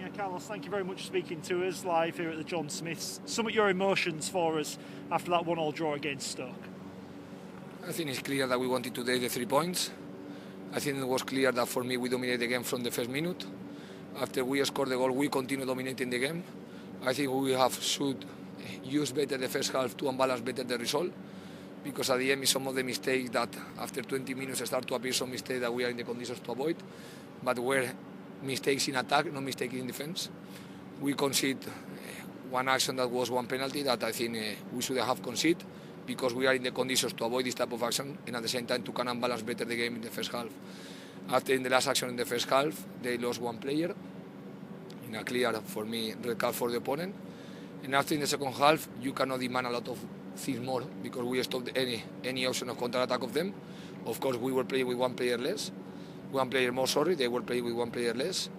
Yeah, Carlos, thank you very much for speaking to us live here at the John Smiths. Sum up your emotions for us after that 1-1 draw against Stoke. I think it's clear that we wanted today the 3 points. I think it was clear that for me we dominated the game from the first minute. After we scored the goal, we continue dominating the game. I think we should use better the first half to unbalance better the result, because at the end some of the mistakes that after 20 minutes start to appear some mistakes that we are in the conditions to avoid, but were mistakes in attack, no mistakes in defence. We concede one action that was one penalty that I think we should have conceded, because we are in the conditions to avoid this type of action and at the same time to can unbalance better the game in the first half. After in the last action in the first half, they lost one player in a clear, for me, red card for the opponent. And after in the second half, you cannot demand a lot of things more, because we stopped any option of counter-attack of them. Of course, we were playing with one player more, they were playing with one player less.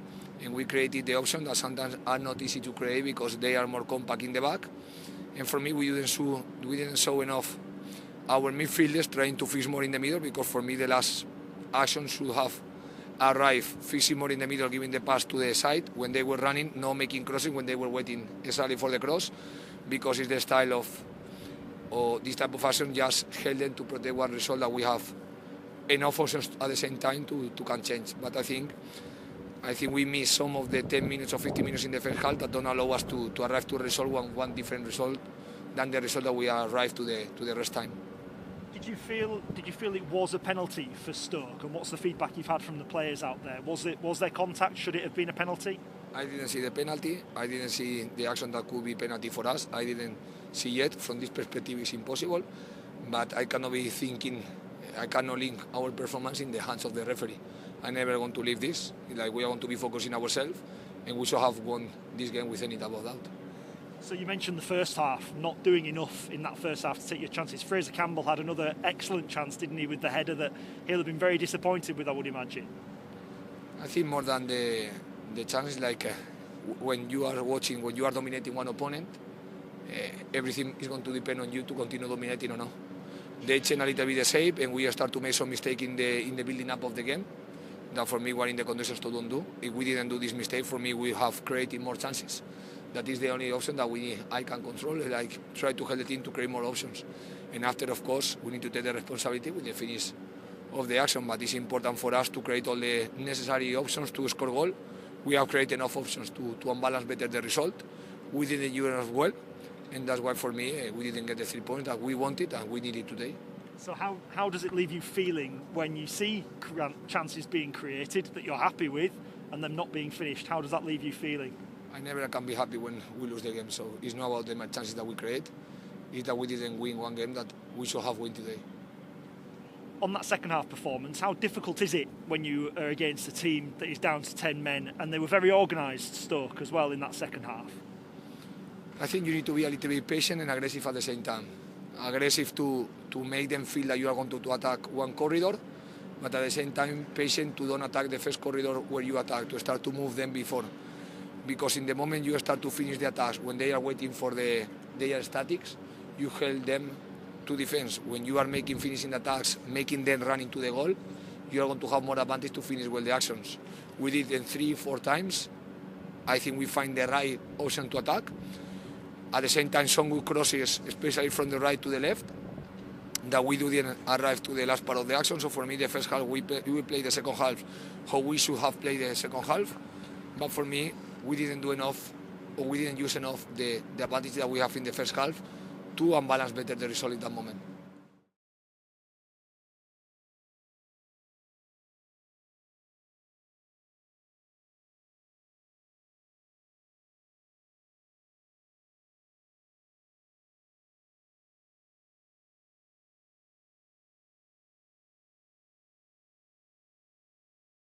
And we created the option that sometimes are not easy to create because they are more compact in the back. And for me, we didn't show enough our midfielders trying to fish more in the middle, because for me the last action should have arrived fishing more in the middle, giving the pass to the side when they were running, not making crossing when they were waiting exactly for the cross, because it's the style of this type of action just held them to protect one result that we have enough options at the same time to can change. But I think we missed some of the 10 minutes or 15 minutes in the first half that don't allow us to arrive to a result, one different result than the result that we arrived to the rest time. Did you feel it was a penalty for Stoke, and what's the feedback you've had from the players out there? Was there contact? Should it have been a penalty? I didn't see the penalty. I didn't see the action that could be penalty for us. I didn't see yet. From this perspective, it's impossible. But I cannot link our performance in the hands of the referee. I never want to leave this. Like, we want to be focusing ourselves, and we should have won this game with any doubt of doubt. So you mentioned the first half, not doing enough in that first half to take your chances. Fraser Campbell had another excellent chance, didn't he, with the header that he'll have been very disappointed with, I would imagine. I think more than the chances, like when you are watching, when you are dominating one opponent, everything is going to depend on you to continue dominating or not. They change a little bit the shape, and we start to make some mistake in the building up of the game. That for me were in the conditions to don't do. If we didn't do this mistake, for me we have created more chances. That is the only option that I can control, like try to help the team to create more options. And after, of course, we need to take the responsibility with the finish of the action, but it's important for us to create all the necessary options to score goal. We have created enough options to unbalance better the result. We didn't use enough well, and that's why for me we didn't get the 3 points that we wanted and we needed today. So how does it leave you feeling when you see chances being created that you're happy with and them not being finished? How does that leave you feeling? I never can be happy when we lose the game, so it's not about the chances that we create, it's that we didn't win one game that we should have won today. On that second half performance, how difficult is it when you are against a team that is down to 10 men, and they were very organised, Stoke, as well, in that second half? I think you need to be a little bit patient and aggressive at the same time. Aggressive to make them feel that you are going to attack one corridor, but at the same time patient to don't attack the first corridor where you attack, to start to move them before. Because in the moment you start to finish the attacks, when they are waiting for their statics, you help them to defense. When you are finishing the attacks, making them run into the goal, you are going to have more advantage to finish well the actions. We did it 3-4 times. I think we find the right option to attack. At the same time, some good crosses, especially from the right to the left, that we didn't arrive to the last part of the action. So for me, the first half, we play the second half how we should have played the second half. But for me, we didn't do enough, or we didn't use enough the advantage that we have in the first half to unbalance better the result in that moment.